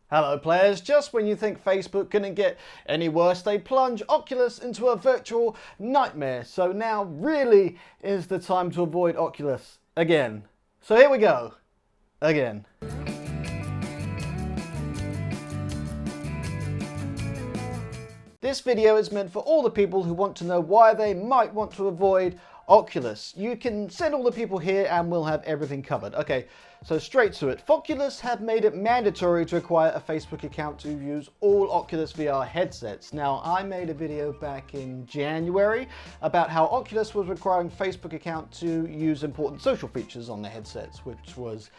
Hello players, just when you think Facebook couldn't get any worse, they plunge Oculus into a virtual nightmare. So now really is the time to avoid Oculus again. So here we go, again. This video is meant for all the people who want to know why they might want to avoid Oculus. You can send all the people here and we'll have everything covered. Okay, so straight to it. Oculus have made it mandatory to acquire a Facebook account to use all Oculus VR headsets. Now, I made a video back in January about how Oculus was requiring Facebook account to use important social features on the headsets, which was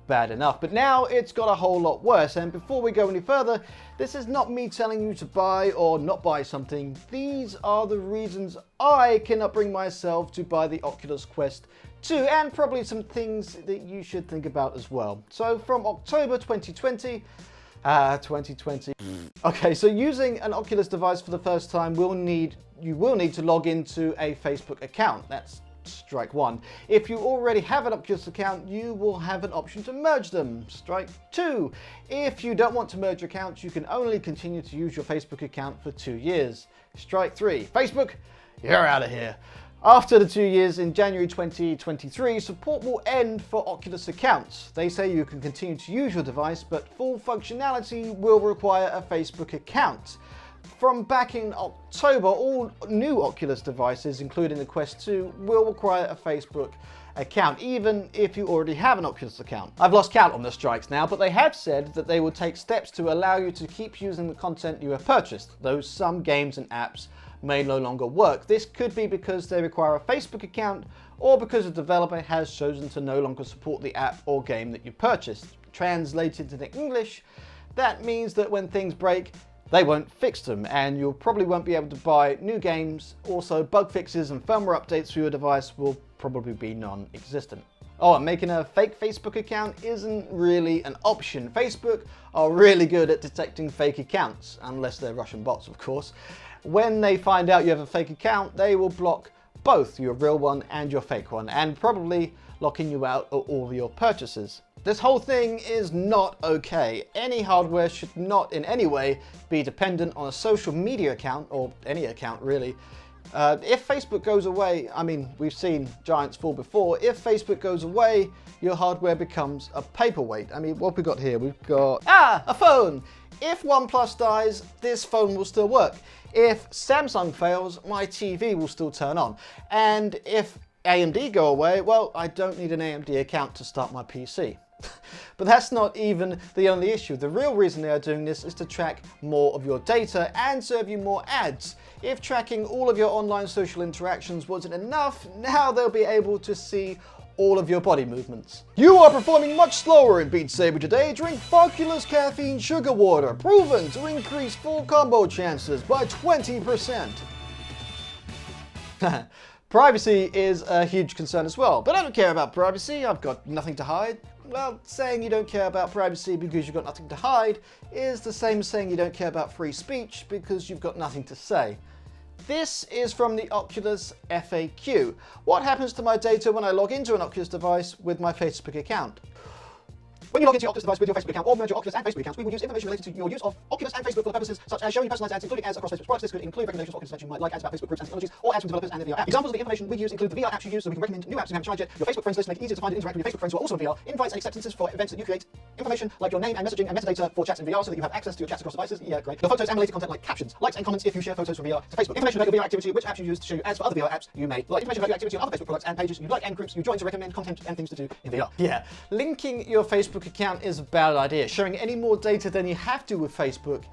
bad enough. But now it's got a whole lot worse. And before we go any further, this is not me telling you to buy or not buy something. These are the reasons I cannot bring myself to buy the Oculus Quest 2, and probably some things that you should think about as well. So from October 2020, Okay, so using an Oculus device for the first time you will need to log into a Facebook account. That's strike one. If you already have an Oculus account, you will have an option to merge them. Strike two. If you don't want to merge accounts, you can only continue to use your Facebook account for 2 years. Strike three. Facebook, you're out of here. After the 2 years in January 2023, support will end for Oculus accounts. They say you can continue to use your device, but full functionality will require a Facebook account. From back in October, all new Oculus devices, including the Quest 2, will require a Facebook account, even if you already have an Oculus account. I've lost count on the strikes now, but they have said that they will take steps to allow you to keep using the content you have purchased, though some games and apps may no longer work. This could be because they require a Facebook account or because a developer has chosen to no longer support the app or game that you purchased. Translated into English, that means that when things break, they won't fix them, and you probably won't be able to buy new games. Also, bug fixes and firmware updates for your device will probably be non-existent. Oh, and making a fake Facebook account isn't really an option. Facebook are really good at detecting fake accounts, unless they're Russian bots, of course. When they find out you have a fake account, they will block both your real one and your fake one, and probably locking you out of all your purchases. This whole thing is not okay. Any hardware should not in any way be dependent on a social media account, or any account really. If Facebook goes away, I mean, we've seen giants fall before. If Facebook goes away, your hardware becomes a paperweight. I mean, what we got here? We've got, a phone. If OnePlus dies, this phone will still work. If Samsung fails, my TV will still turn on. And if AMD go away, well, I don't need an AMD account to start my PC. But that's not even the only issue. The real reason they are doing this is to track more of your data and serve you more ads. If tracking all of your online social interactions wasn't enough, now they'll be able to see all of your body movements. You are performing much slower in Beat Saber today. Drink Oculus Caffeine Sugar Water, proven to increase full combo chances by 20%. Privacy is a huge concern as well, but I don't care about privacy. I've got nothing to hide. Well, saying you don't care about privacy because you've got nothing to hide is the same as saying you don't care about free speech because you've got nothing to say. This is from the Oculus FAQ. What happens to my data when I log into an Oculus device with my Facebook account? When you log into your Oculus device with your Facebook account or merge your Oculus and Facebook accounts, we will use information related to your use of Oculus and Facebook for purposes such as showing you personalized ads, including ads across Facebook's products. This could include recommendations of Oculus that you might like, ads about Facebook groups and technologies, or ads from developers and their VR apps. Examples of the information we use include the VR apps you use so we can recommend new apps you haven't tried yet, your Facebook friends list to make it easier to find and interact with your Facebook friends who are also in VR, invites and acceptances for events that you create, information like your name and messaging and metadata for chats in VR so that you have access to your chats across devices. Yeah, great. Your photos and related content like captions, likes and comments if you share photos from VR to Facebook. Information about your VR activity, which apps you use to show you ads for other VR apps you may like. Information about your activity on other Facebook products and pages you like and groups you join to recommend content and things to do in VR. Yeah, linking your Facebook account is a bad idea. Sharing any more data than you have to with Facebook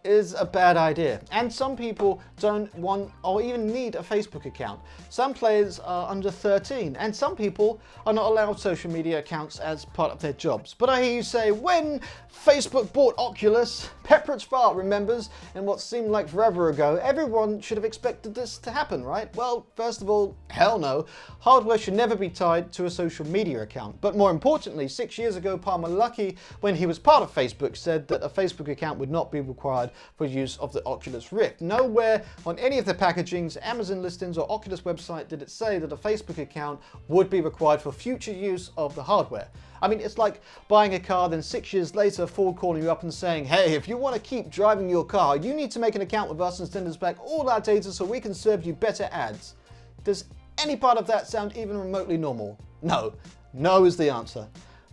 is a bad idea. And some people don't want or even need a Facebook account. Some players are under 13 and some people are not allowed social media accounts as part of their jobs. But I hear you say, when Facebook bought Oculus, Pepperidge Farm remembers, in what seemed like forever ago, everyone should have expected this to happen, right? Well, first of all, hell no. Hardware should never be tied to a social media account. But more importantly, 6 years ago, Palmer Luckey, when he was part of Facebook, said that a Facebook account would not be required for use of the Oculus Rift. Nowhere on any of the packagings, Amazon listings, or Oculus website did it say that a Facebook account would be required for future use of the hardware. I mean, it's like buying a car, then 6 years later Ford calling you up and saying, hey, if you want to keep driving your car, you need to make an account with us and send us back all our data so we can serve you better ads. Does any part of that sound even remotely normal? No. No is the answer.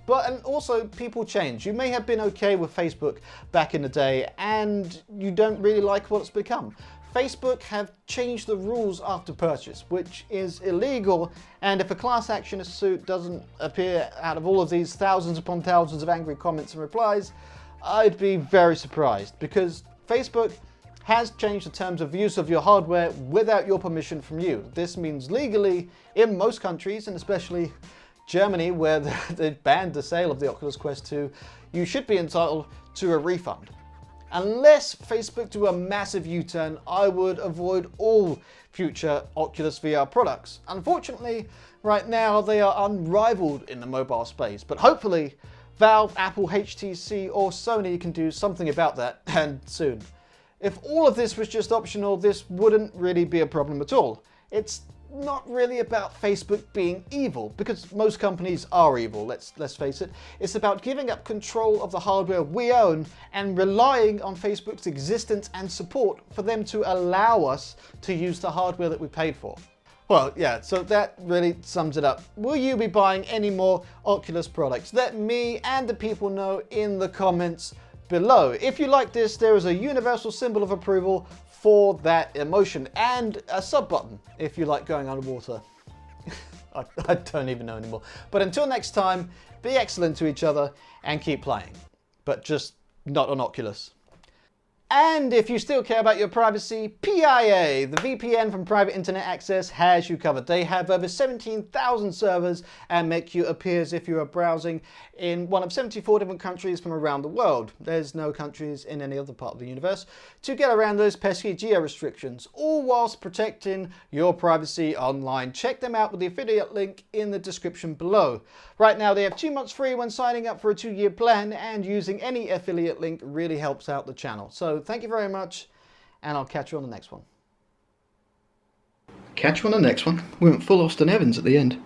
And also, people change. You may have been okay with Facebook back in the day, and you don't really like what it's become. Facebook have changed the rules after purchase, which is illegal, and if a class action suit doesn't appear out of all of these thousands upon thousands of angry comments and replies, I'd be very surprised, because Facebook has changed the terms of use of your hardware without your permission from you. This means legally, in most countries, and especially Germany, where they banned the sale of the Oculus Quest 2, you should be entitled to a refund. Unless Facebook do a massive U-turn, I would avoid all future Oculus VR products. Unfortunately, right now they are unrivaled in the mobile space, but hopefully Valve, Apple, HTC or Sony can do something about that, and soon. If all of this was just optional, this wouldn't really be a problem at all. It's not really about Facebook being evil, because most companies are evil, let's face it. It's about giving up control of the hardware we own and relying on Facebook's existence and support for them to allow us to use the hardware that we paid for. Well, yeah, so that really sums it up. Will you be buying any more Oculus products? Let me and the people know in the comments below. If you like this, there is a universal symbol of approval for that emotion, and a sub button if you like going underwater. I don't even know anymore. But until next time, be excellent to each other and keep playing. But just not on Oculus. And if you still care about your privacy, PIA, the VPN from Private Internet Access, has you covered. They have over 17,000 servers and make you appear as if you are browsing in one of 74 different countries from around the world. There's no countries in any other part of the universe to get around those pesky geo restrictions, all whilst protecting your privacy online. Check them out with the affiliate link in the description below. Right now they have 2 months free when signing up for a 2-year plan, and using any affiliate link really helps out the channel. So thank you very much, and I'll catch you on the next one. Catch you on the next one. We went full Austin Evans at the end.